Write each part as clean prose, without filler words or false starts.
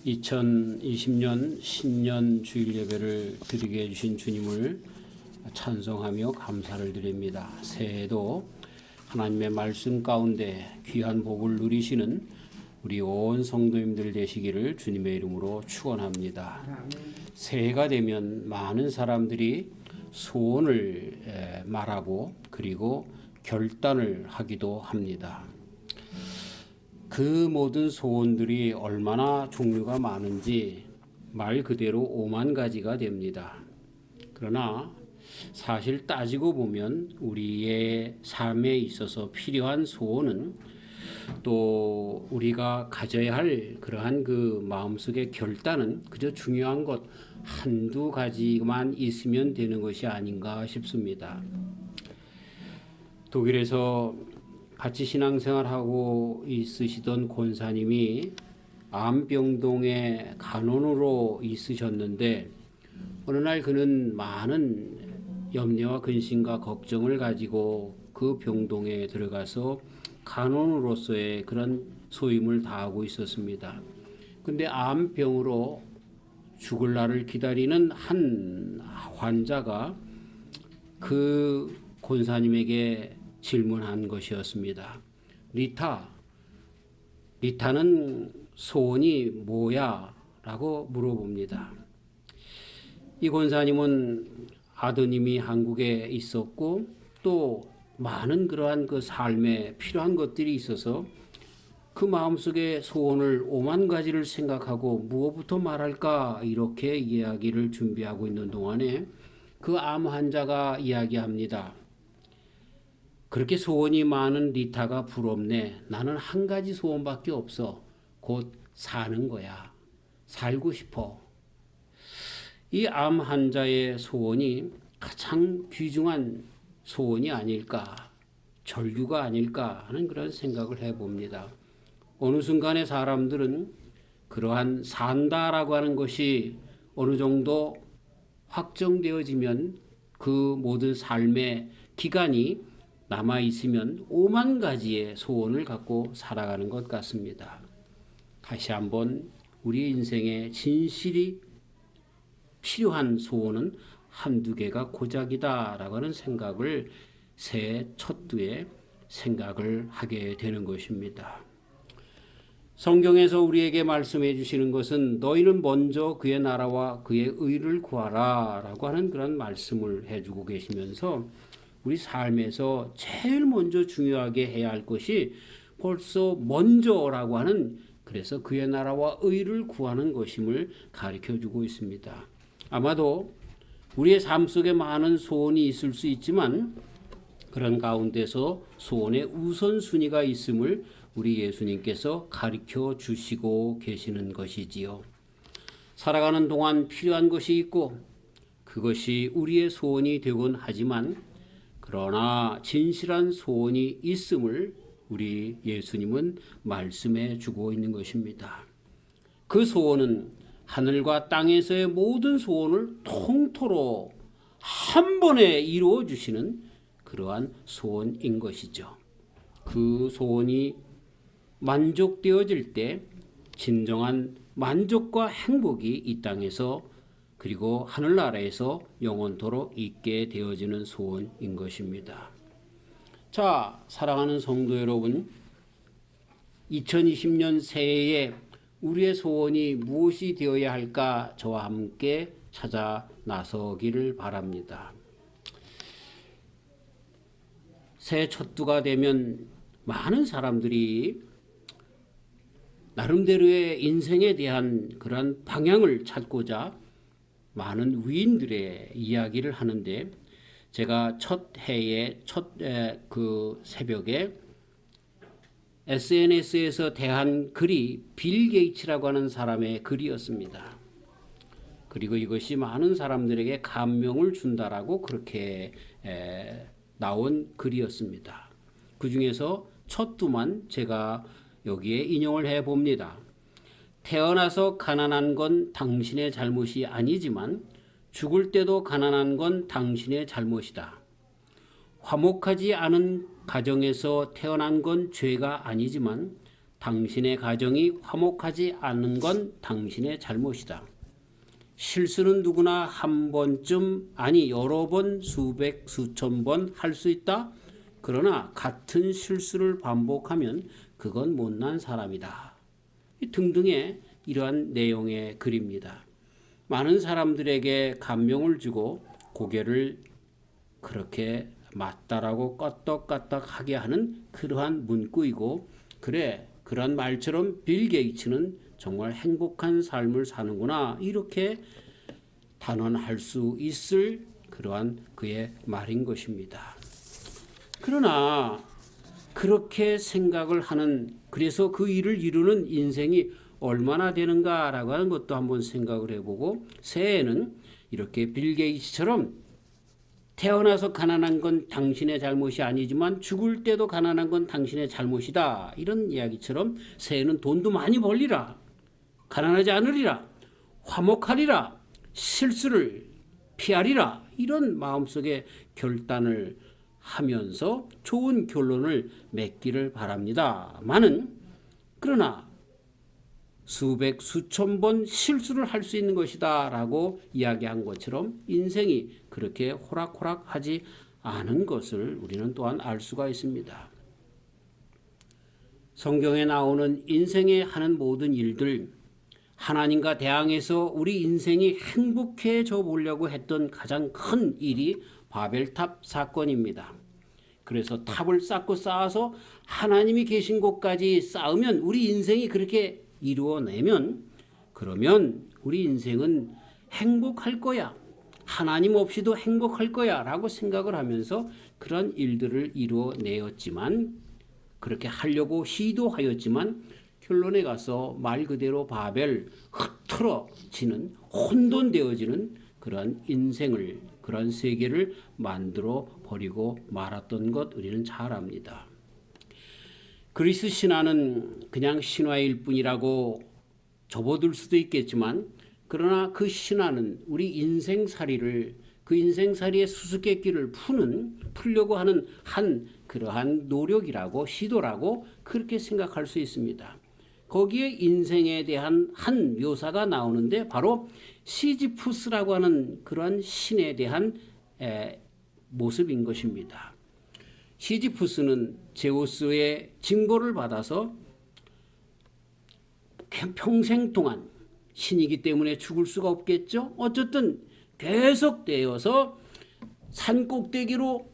2020년 신년 주일 예배를 드리게 해주신 주님을 찬송하며 감사를 드립니다. 새해에도 하나님의 말씀 가운데 귀한 복을 누리시는 우리 온 성도님들 되시기를 주님의 이름으로 축원합니다. 새해가 되면 많은 사람들이 소원을 말하고 그리고 결단을 하기도 합니다. 그 모든 소원들이 얼마나 종류가 많은지 말 그대로 5만 가지가 됩니다. 그러나 사실 따지고 보면 우리의 삶에 있어서 필요한 소원은 또 우리가 가져야 할 그러한 그 마음속의 결단은 그저 중요한 것 한두 가지만 있으면 되는 것이 아닌가 싶습니다. 독일에서 같이 신앙생활하고 있으시던 권사님이 암병동의 간원으로 있으셨는데 어느 날 그는 많은 염려와 근심과 걱정을 가지고 그 병동에 들어가서 간원으로서의 그런 소임을 다하고 있었습니다. 근데 암병으로 죽을 날을 기다리는 한 환자가 그 권사님에게 질문한 것이었습니다. 리타는 소원이 뭐야? 라고 물어봅니다. 이 권사님은 아드님이 한국에 있었고 또 많은 그러한 그 삶에 필요한 것들이 있어서 그 마음속에 소원을 5만 가지를 생각하고 무엇부터 말할까 이렇게 이야기를 준비하고 있는 동안에 그 암 환자가 이야기합니다. 그렇게 소원이 많은 리타가 부럽네. 나는 한 가지 소원밖에 없어. 곧 사는 거야. 살고 싶어. 이 암 환자의 소원이 가장 귀중한 소원이 아닐까, 절규가 아닐까 하는 그런 생각을 해봅니다. 어느 순간에 사람들은 그러한 산다라고 하는 것이 어느 정도 확정되어지면 그 모든 삶의 기간이 남아있으면 5만 가지의 소원을 갖고 살아가는 것 같습니다. 다시 한번 우리 인생에 진실이 필요한 소원은 한두 개가 고작이다라고 하는 생각을 새해 첫 두에 생각을 하게 되는 것입니다. 성경에서 우리에게 말씀해 주시는 것은 너희는 먼저 그의 나라와 그의 의를 구하라 라고 하는 그런 말씀을 해주고 계시면서 우리 삶에서 제일 먼저 중요하게 해야 할 것이 벌써 먼저라고 하는 그래서 그의 나라와 의를 구하는 것임을 가르쳐주고 있습니다. 아마도 우리의 삶 속에 많은 소원이 있을 수 있지만 그런 가운데서 소원의 우선순위가 있음을 우리 예수님께서 가르쳐 주시고 계시는 것이지요. 살아가는 동안 필요한 것이 있고 그것이 우리의 소원이 되곤 하지만 그러나 진실한 소원이 있음을 우리 예수님은 말씀해 주고 있는 것입니다. 그 소원은 하늘과 땅에서의 모든 소원을 통틀어 한 번에 이루어 주시는 그러한 소원인 것이죠. 그 소원이 만족되어질 때 진정한 만족과 행복이 이 땅에서 그리고 하늘나라에서 영원토록 있게 되어지는 소원인 것입니다. 자, 사랑하는 성도 여러분, 2020년 새해에 우리의 소원이 무엇이 되어야 할까 저와 함께 찾아 나서기를 바랍니다. 새해 첫 두가 되면 많은 사람들이 나름대로의 인생에 대한 그런 방향을 찾고자 많은 위인들의 이야기를 하는데 제가 첫 해의 그 새벽에 SNS에서 대한 글이 빌 게이츠라고 하는 사람의 글이었습니다. 그리고 이것이 많은 사람들에게 감명을 준다라고 그렇게 나온 글이었습니다. 그 중에서 첫 두만 제가 여기에 인용을 해봅니다. 태어나서 가난한 건 당신의 잘못이 아니지만 죽을 때도 가난한 건 당신의 잘못이다. 화목하지 않은 가정에서 태어난 건 죄가 아니지만 당신의 가정이 화목하지 않는 건 당신의 잘못이다. 실수는 누구나 한 번쯤, 아니 여러 번, 수백, 수천 번 할 수 있다. 그러나 같은 실수를 반복하면 그건 못난 사람이다. 등등의 이러한 내용의 글입니다. 많은 사람들에게 감명을 주고 고개를 그렇게 맞다라고 껐덕껐덕하게 하는 그러한 문구이고, 그래, 그런 말처럼 빌 게이츠는 정말 행복한 삶을 사는구나, 이렇게 단언할 수 있을 그러한 그의 말인 것입니다. 그러나 그렇게 생각을 하는, 그래서 그 일을 이루는 인생이 얼마나 되는가라고 하는 것도 한번 생각을 해보고, 새해에는 이렇게 빌 게이츠처럼 태어나서 가난한 건 당신의 잘못이 아니지만 죽을 때도 가난한 건 당신의 잘못이다, 이런 이야기처럼 새해는 돈도 많이 벌리라, 가난하지 않으리라, 화목하리라, 실수를 피하리라, 이런 마음속에 결단을 하면서 좋은 결론을 맺기를 바랍니다마는, 그러나 수백 수천 번 실수를 할 수 있는 것이다 라고 이야기한 것처럼 인생이 그렇게 호락호락하지 않은 것을 우리는 또한 알 수가 있습니다. 성경에 나오는 인생에 하는 모든 일들, 하나님과 대항해서 우리 인생이 행복해져 보려고 했던 가장 큰 일이 바벨탑 사건입니다. 그래서 탑을 쌓고 쌓아서 하나님이 계신 곳까지 쌓으면 우리 인생이 그렇게 이루어내면, 그러면 우리 인생은 행복할 거야, 하나님 없이도 행복할 거야 라고 생각을 하면서 그런 일들을 이루어내었지만, 그렇게 하려고 시도하였지만 결론에 가서 말 그대로 바벨, 흐트러지는, 혼돈되어지는 그런 인생을, 그런 세계를 만들어 버리고 말았던 것 우리는 잘 압니다. 그리스 신화는 그냥 신화일 뿐이라고 접어들 수도 있겠지만, 그러나 그 신화는 우리 인생살이를, 그 인생살이의 수수께끼를 풀려고 하는 한 그러한 노력이라고, 시도라고 그렇게 생각할 수 있습니다. 거기에 인생에 대한 한 묘사가 나오는데 바로 시지푸스라고 하는 그러한 신에 대한 모습인 것입니다. 시지푸스는 제우스의 징벌을 받아서 평생 동안, 신이기 때문에 죽을 수가 없겠죠. 어쨌든 계속되어서 산 꼭대기로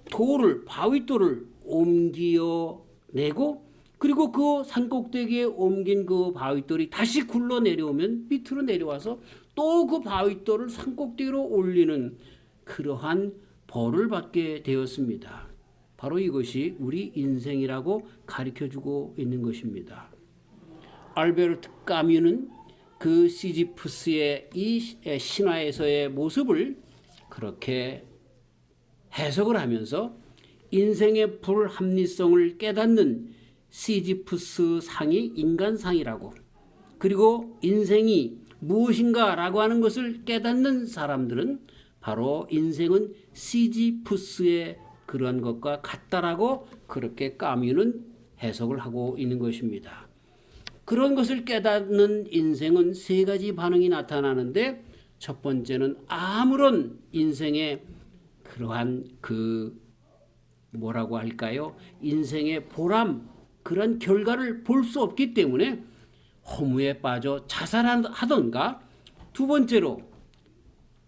바위돌을 옮겨내고, 그리고 그 산 꼭대기에 옮긴 그 바위돌이 다시 굴러 내려오면 밑으로 내려와서 또 그 바위돌을 산 꼭대기로 올리는 그러한 벌을 받게 되었습니다. 바로 이것이 우리 인생이라고 가르쳐주고 있는 것입니다. 알베르트 까뮈는 그 시지푸스의 이 신화에서의 모습을 그렇게 해석을 하면서 인생의 불합리성을 깨닫는 시지푸스 상이 인간상이라고, 그리고 인생이 무엇인가라고 하는 것을 깨닫는 사람들은 바로 인생은 시지푸스의 그런 것과 같다라고 그렇게 까뮈는 해석을 하고 있는 것입니다. 그런 것을 깨닫는 인생은 세 가지 반응이 나타나는데, 첫 번째는 아무런 인생의 그러한 뭐라고 할까요? 인생의 보람, 그런 결과를 볼 수 없기 때문에 허무에 빠져 자살하던가, 두 번째로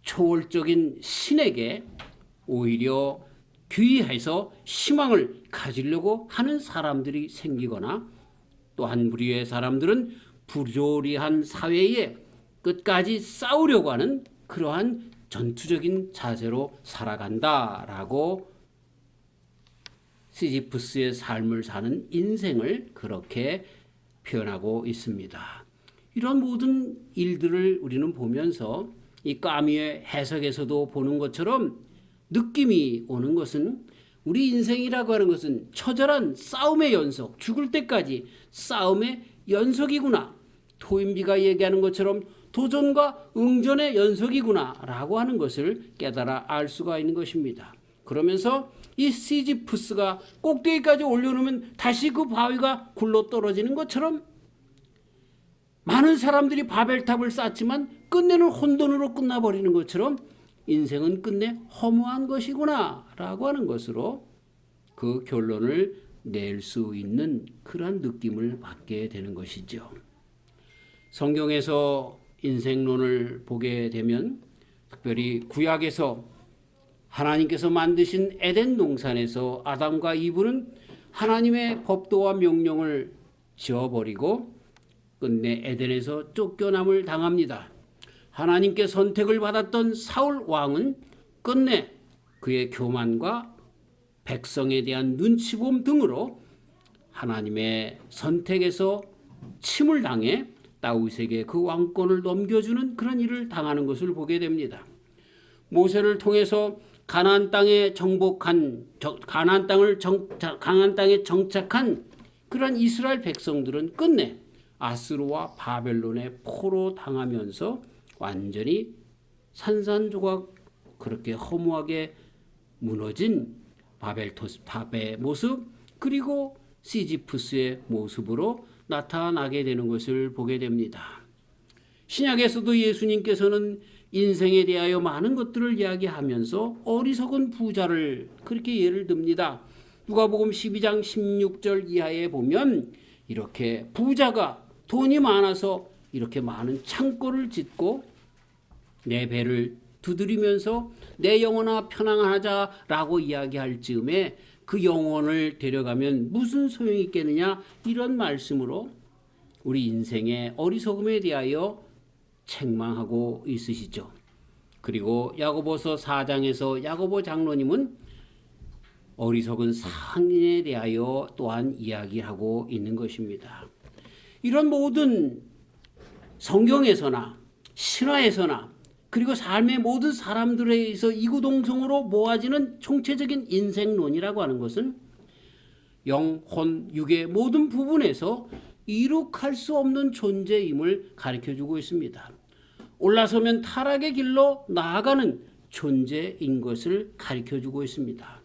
초월적인 신에게 오히려 귀의해서 희망을 가지려고 하는 사람들이 생기거나, 또 한 부류의 사람들은 부조리한 사회에 끝까지 싸우려고 하는 그러한 전투적인 자세로 살아간다라고 시지푸스의 삶을 사는 인생을 그렇게 표현하고 있습니다. 이런 모든 일들을 우리는 보면서 이 까뮈의 해석에서도 보는 것처럼 느낌이 오는 것은, 우리 인생이라고 하는 것은 처절한 싸움의 연속, 죽을 때까지 싸움의 연속이구나, 토인비가 얘기하는 것처럼 도전과 응전의 연속이구나 라고 하는 것을 깨달아 알 수가 있는 것입니다. 그러면서 이 시지푸스가 꼭대기까지 올려놓으면 다시 그 바위가 굴러 떨어지는 것처럼 많은 사람들이 바벨탑을 쌓지만 끝내는 혼돈으로 끝나버리는 것처럼 인생은 끝내 허무한 것이구나 라고 하는 것으로 그 결론을 낼 수 있는 그런 느낌을 받게 되는 것이죠. 성경에서 인생론을 보게 되면 특별히 구약에서 하나님께서 만드신 에덴 동산에서 아담과 이브는 하나님의 법도와 명령을 지어버리고 끝내 에덴에서 쫓겨남을 당합니다. 하나님께 선택을 받았던 사울 왕은 끝내 그의 교만과 백성에 대한 눈치봄 등으로 하나님의 선택에서 침을 당해 다윗에게 그 왕권을 넘겨주는 그런 일을 당하는 것을 보게 됩니다. 모세를 통해서 가나안 땅에 정착한 그런 이스라엘 백성들은 끝내 아스루와 바벨론의 포로 당하면서 완전히 산산조각 그렇게 허무하게 무너진 바벨탑의 모습 그리고 시지푸스의 모습으로 나타나게 되는 것을 보게 됩니다. 신약에서도 예수님께서는 인생에 대하여 많은 것들을 이야기하면서 어리석은 부자를 그렇게 예를 듭니다. 누가복음 12장 16절 이하에 보면 이렇게 부자가 돈이 많아서 이렇게 많은 창고를 짓고 내 배를 두드리면서 내 영혼아 편안하자라고 이야기할 즈음에 그 영혼을 데려가면 무슨 소용이 있겠느냐 이런 말씀으로 우리 인생의 어리석음에 대하여 책망하고 있으시죠. 그리고 야고보서 4장에서 야고보 장로님은 어리석은 상인에 대하여 또한 이야기하고 있는 것입니다. 이런 모든 성경에서나 신화에서나 그리고 삶의 모든 사람들에 의해서 이구동성으로 모아지는 총체적인 인생론이라고 하는 것은 영, 혼, 육의 모든 부분에서 이룩할 수 없는 존재임을 가르쳐주고 있습니다. 올라서면 타락의 길로 나아가는 존재인 것을 가르쳐주고 있습니다.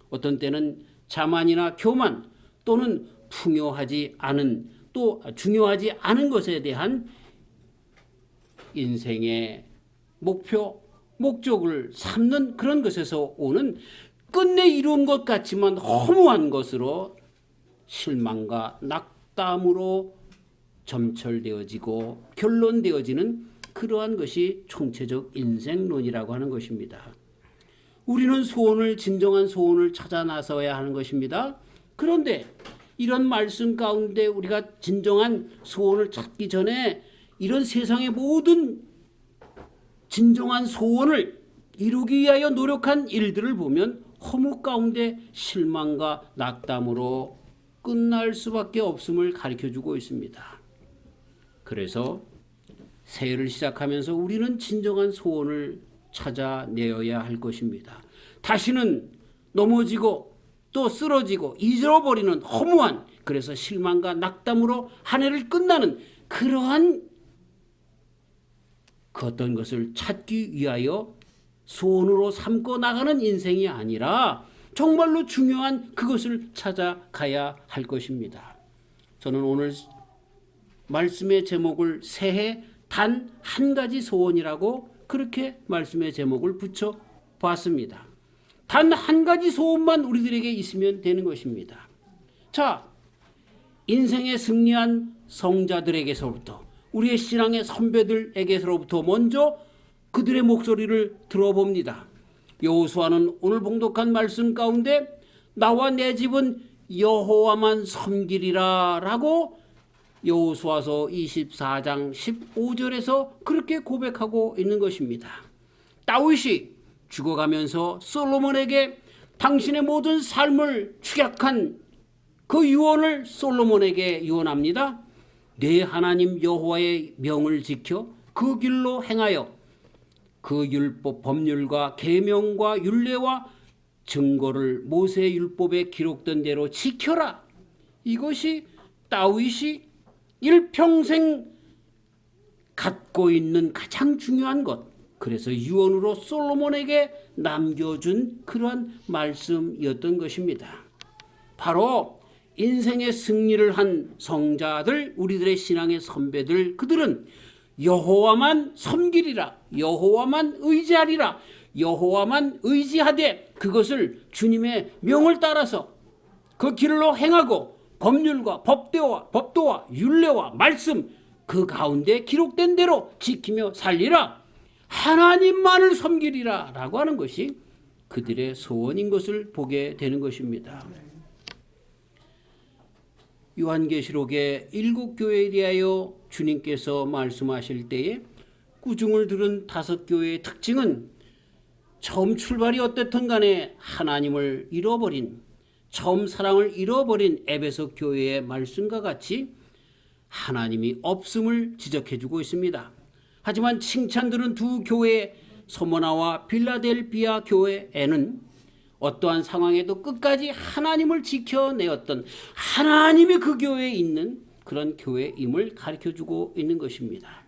어떤 때는 자만이나 교만 또는 풍요하지 않은 또 중요하지 않은 것에 대한 인생의 목표, 목적을 삼는 그런 것에서 오는 끝내 이룬 것 같지만 허무한 것으로 실망과 낙담으로 점철되어지고 결론되어지는 그러한 것이 총체적 인생론이라고 하는 것입니다. 우리는 소원을 진정한 소원을 찾아 나서야 하는 것입니다. 그런데 이런 말씀 가운데 우리가 진정한 소원을 찾기 전에 이런 세상의 모든 진정한 소원을 이루기 위하여 노력한 일들을 보면 허무 가운데 실망과 낙담으로 끝날 수밖에 없음을 가르쳐주고 있습니다. 그래서 새해를 시작하면서 우리는 진정한 소원을 찾아내어야 할 것입니다. 다시는 넘어지고 또 쓰러지고 잊어버리는 허무한 그래서 실망과 낙담으로 한 해를 끝나는 그러한 그 어떤 것을 찾기 위하여 소원으로 삼고 나가는 인생이 아니라 정말로 중요한 그것을 찾아가야 할 것입니다. 저는 오늘 말씀의 제목을 새해 단 한 가지 소원이라고 그렇게 말씀의 제목을 붙여 봤습니다. 단 한 가지 소원만 우리들에게 있으면 되는 것입니다. 자, 인생에 승리한 성자들에게서부터 우리의 신앙의 선배들에게서부터 먼저 그들의 목소리를 들어봅니다. 여호수아는 오늘 봉독한 말씀 가운데 나와 내 집은 여호와만 섬기리라 라고 여호수아서 24장 15절에서 그렇게 고백하고 있는 것입니다. 다윗이 죽어가면서 솔로몬에게 당신의 모든 삶을 축약한 그 유언을 솔로몬에게 유언합니다. 내 하나님 여호와의 명을 지켜 그 길로 행하여 그 율법 법률과 계명과 율례와 증거를 모세 율법에 기록된 대로 지켜라. 이것이 다윗이 일평생 갖고 있는 가장 중요한 것, 그래서 유언으로 솔로몬에게 남겨준 그러한 말씀이었던 것입니다. 바로 인생의 승리를 한 성자들, 우리들의 신앙의 선배들, 그들은 여호와만 섬기리라, 여호와만 의지하리라, 여호와만 의지하되 그것을 주님의 명을 따라서 그 길로 행하고 법률과 법도와 율례와 말씀 그 가운데 기록된 대로 지키며 살리라, 하나님만을 섬기리라 라고 하는 것이 그들의 소원인 것을 보게 되는 것입니다. 요한계시록의 7교회에 대하여 주님께서 말씀하실 때에 꾸중을 들은 5교회의 특징은 처음 출발이 어땠든 간에 하나님을 잃어버린, 처음 사랑을 잃어버린 에베소 교회의 말씀과 같이 하나님이 없음을 지적해주고 있습니다. 하지만 칭찬들은 두 교회, 소모나와 빌라델비아 교회에는 어떠한 상황에도 끝까지 하나님을 지켜내었던, 하나님이 그 교회에 있는 그런 교회임을 가르쳐주고 있는 것입니다.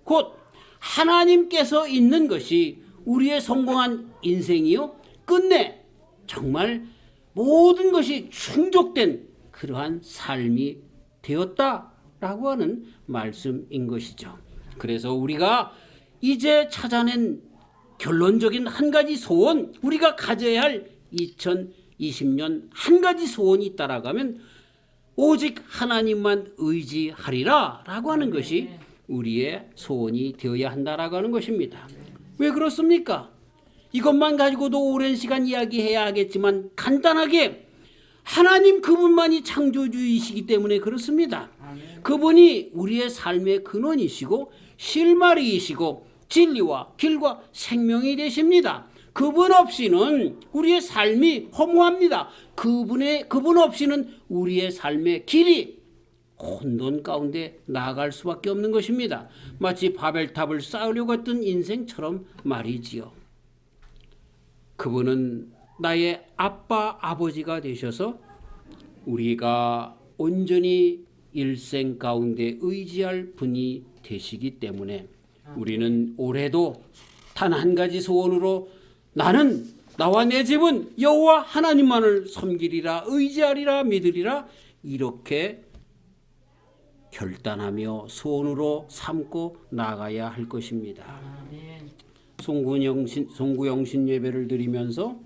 곧 하나님께서 있는 것이 우리의 성공한 인생이요, 끝내 정말 모든 것이 충족된 그러한 삶이 되었다라고 하는 말씀인 것이죠. 그래서 우리가 이제 찾아낸 결론적인 한 가지 소원, 우리가 가져야 할 2020년 한 가지 소원이 있다라고 하면 오직 하나님만 의지하리라 라고 하는 것이 우리의 소원이 되어야 한다라고 하는 것입니다. 왜 그렇습니까? 이것만 가지고도 오랜 시간 이야기해야 하겠지만 간단하게 하나님 그분만이 창조주이시기 때문에 그렇습니다. 그분이 우리의 삶의 근원이시고 실마리이시고 진리와 길과 생명이 되십니다. 그분 없이는 우리의 삶이 허무합니다. 그분 없이는 우리의 삶의 길이 혼돈 가운데 나아갈 수밖에 없는 것입니다. 마치 바벨탑을 쌓으려고 했던 인생처럼 말이지요. 그분은 나의 아빠, 아버지가 되셔서 우리가 온전히 일생 가운데 의지할 분이 되시기 때문에 우리는 올해도 단 한 가지 소원으로 나는 나와 내 집은 여호와 하나님만을 섬기리라, 의지하리라, 믿으리라 이렇게 결단하며 소원으로 삼고 나가야 할 것입니다. 송구영신 예배를 드리면서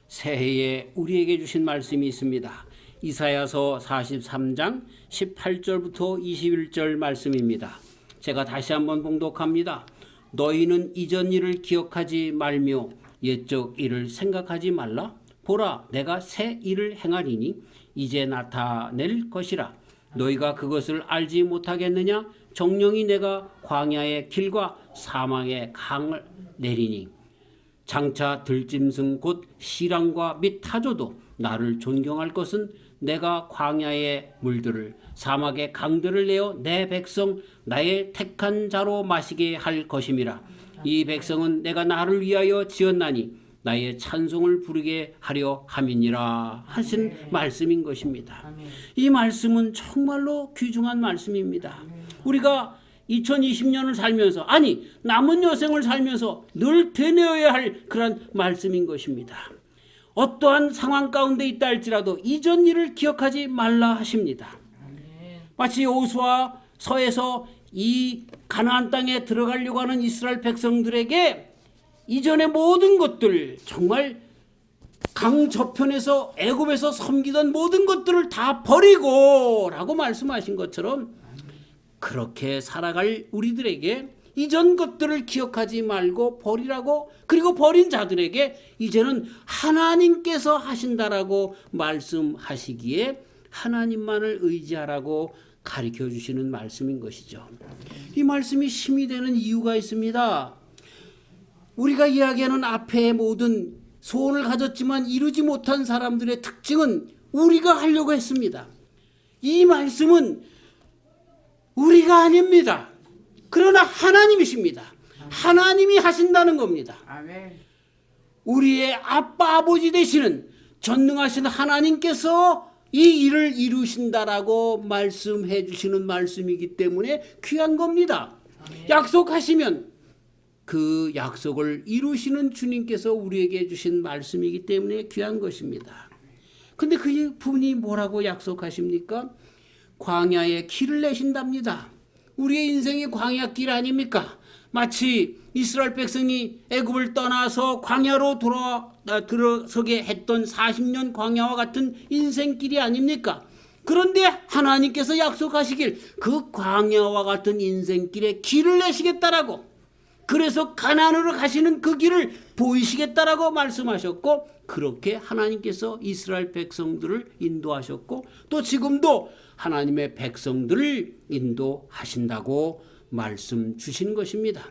새해에 우리에게 주신 말씀이 있습니다. 이사야서 43장 18절부터 21절 말씀입니다. 제가 다시 한번 봉독합니다. 너희는 이전 일을 기억하지 말며 옛적 일을 생각하지 말라. 보라, 내가 새 일을 행하리니 이제 나타낼 것이라. 너희가 그것을 알지 못하겠느냐? 정령이 내가 광야의 길과 사망의 강을 내리니 장차 들짐승 곧 시랑과 및 타조도 나를 존경할 것은 내가 광야의 물들을 사막의 강들을 내어 내 백성 나의 택한 자로 마시게 할 것임이라. 이 백성은 내가 나를 위하여 지었나니 나의 찬송을 부르게 하려 함이니라 하신 말씀인 것입니다. 이 말씀은 정말로 귀중한 말씀입니다. 우리가 2020년을 살면서, 아니 남은 여생을 살면서 늘 되뇌어야 할 그런 말씀인 것입니다. 어떠한 상황 가운데 있다 할지라도 이전 일을 기억하지 말라 하십니다. 마치 여호수아 서에서 이 가나안 땅에 들어가려고 하는 이스라엘 백성들에게 이전의 모든 것들, 정말 강 저편에서 애굽에서 섬기던 모든 것들을 다 버리고 라고 말씀하신 것처럼 그렇게 살아갈 우리들에게 이전 것들을 기억하지 말고 버리라고, 그리고 버린 자들에게 이제는 하나님께서 하신다라고 말씀하시기에 하나님만을 의지하라고 가르쳐 주시는 말씀인 것이죠. 이 말씀이 힘이 되는 이유가 있습니다. 우리가 이야기하는 앞에 모든 소원을 가졌지만 이루지 못한 사람들의 특징은 우리가 하려고 했습니다. 이 말씀은 우리가 아닙니다. 그러나 하나님이십니다. 하나님이 하신다는 겁니다. 우리의 아빠 아버지 되시는 전능하신 하나님께서 이 일을 이루신다라고 말씀해 주시는 말씀이기 때문에 귀한 겁니다. 약속하시면 그 약속을 이루시는 주님께서 우리에게 주신 말씀이기 때문에 귀한 것입니다. 근데 그 분이 뭐라고 약속하십니까? 광야에 길을 내신답니다. 우리의 인생이 광야 길 아닙니까? 마치 이스라엘 백성이 애굽을 떠나서 광야로 들어서게 했던 40년 광야와 같은 인생길이 아닙니까? 그런데 하나님께서 약속하시길 그 광야와 같은 인생길에 길을 내시겠다라고, 그래서 가나안으로 가시는 그 길을 보이시겠다라고 말씀하셨고, 그렇게 하나님께서 이스라엘 백성들을 인도하셨고, 또 지금도 하나님의 백성들을 인도하신다고 말씀 주신 것입니다.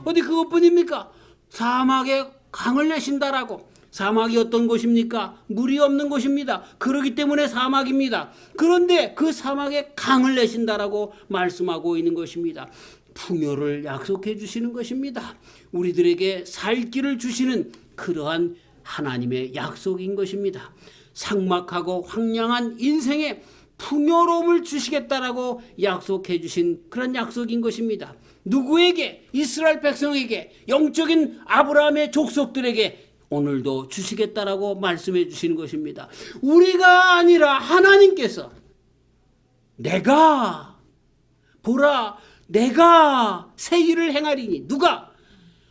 어디 그것뿐입니까? 사막에 강을 내신다라고. 사막이 어떤 곳입니까? 물이 없는 곳입니다. 그렇기 때문에 사막입니다. 그런데 그 사막에 강을 내신다라고 말씀하고 있는 것입니다. 풍요를 약속해 주시는 것입니다. 우리들에게 살 길을 주시는 그러한 하나님의 약속인 것입니다. 삭막하고 황량한 인생에 풍요로움을 주시겠다라고 약속해 주신 그런 약속인 것입니다. 누구에게? 이스라엘 백성에게, 영적인 아브라함의 족속들에게 오늘도 주시겠다라고 말씀해 주시는 것입니다. 우리가 아니라 하나님께서 내가 보라 내가 새 일을 행하리니, 누가?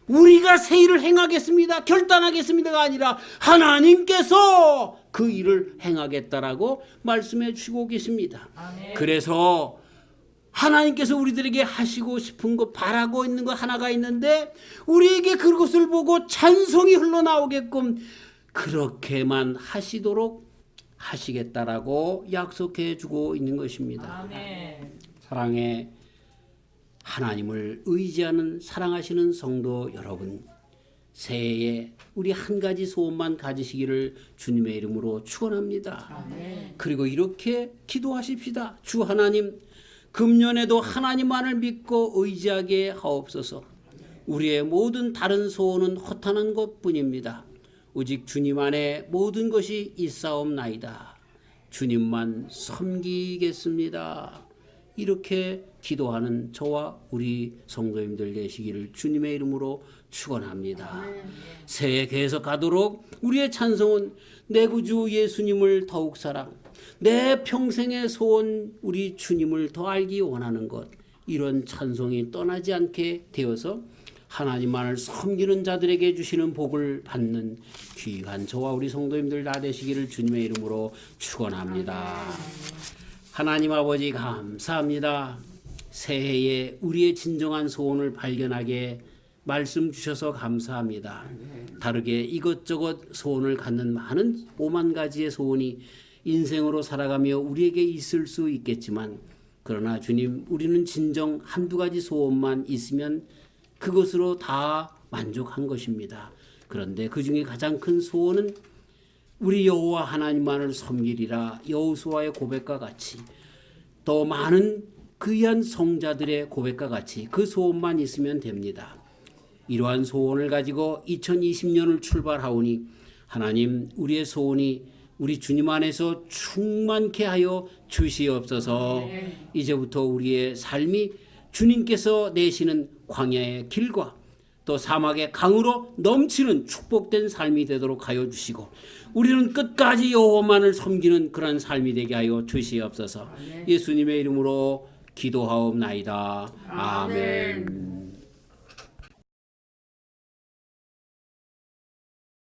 우리가 새 일을 행하겠습니다, 결단하겠습니다가 아니라 하나님께서 그 일을 행하겠다라고 말씀해 주시고 계십니다. 아멘. 그래서 하나님께서 우리들에게 하시고 싶은 것, 바라고 있는 것 하나가 있는데, 우리에게 그것을 보고 찬송이 흘러나오게끔 그렇게만 하시도록 하시겠다라고 약속해 주고 있는 것입니다. 아멘. 사랑의 하나님을 의지하는 사랑하시는 성도 여러분, 새해에 우리 한 가지 소원만 가지시기를 주님의 이름으로 축원합니다. 아멘. 그리고 이렇게 기도하십시다. 주 하나님, 금년에도 하나님만을 믿고 의지하게 하옵소서. 우리의 모든 다른 소원은 허탄한 것뿐입니다. 오직 주님 안에 모든 것이 있사옵나이다. 주님만 섬기겠습니다. 이렇게 기도하는 저와 우리 성도님들 되시기를 주님의 이름으로 축원합니다. 새해 계속 가도록 우리의 찬송은 내 구주 예수님을 더욱 사랑, 내 평생의 소원 우리 주님을 더 알기 원하는 것, 이런 찬송이 떠나지 않게 되어서 하나님만을 섬기는 자들에게 주시는 복을 받는 귀한 저와 우리 성도님들 다 되시기를 주님의 이름으로 축원합니다. 하나님 아버지 감사합니다. 새해에 우리의 진정한 소원을 발견하게 말씀 주셔서 감사합니다. 다르게 이것저것 소원을 갖는 많은 5만 가지의 소원이 인생으로 살아가며 우리에게 있을 수 있겠지만, 그러나 주님, 우리는 진정 한두 가지 소원만 있으면 그것으로 다 만족한 것입니다. 그런데 그 중에 가장 큰 소원은 우리 여호와 하나님만을 섬기리라 여호수아의 고백과 같이, 또 많은 귀한 성자들의 고백과 같이 그 소원만 있으면 됩니다. 이러한 소원을 가지고 2020년을 출발하오니 하나님, 우리의 소원이 우리 주님 안에서 충만케 하여 주시옵소서. 이제부터 우리의 삶이 주님께서 내시는 광야의 길과 또 사막의 강으로 넘치는 축복된 삶이 되도록 하여 주시고, 우리는 끝까지 여호와만을 섬기는 그런 삶이 되게 하여 주시옵소서. 예수님의 이름으로 기도하옵나이다. 아멘.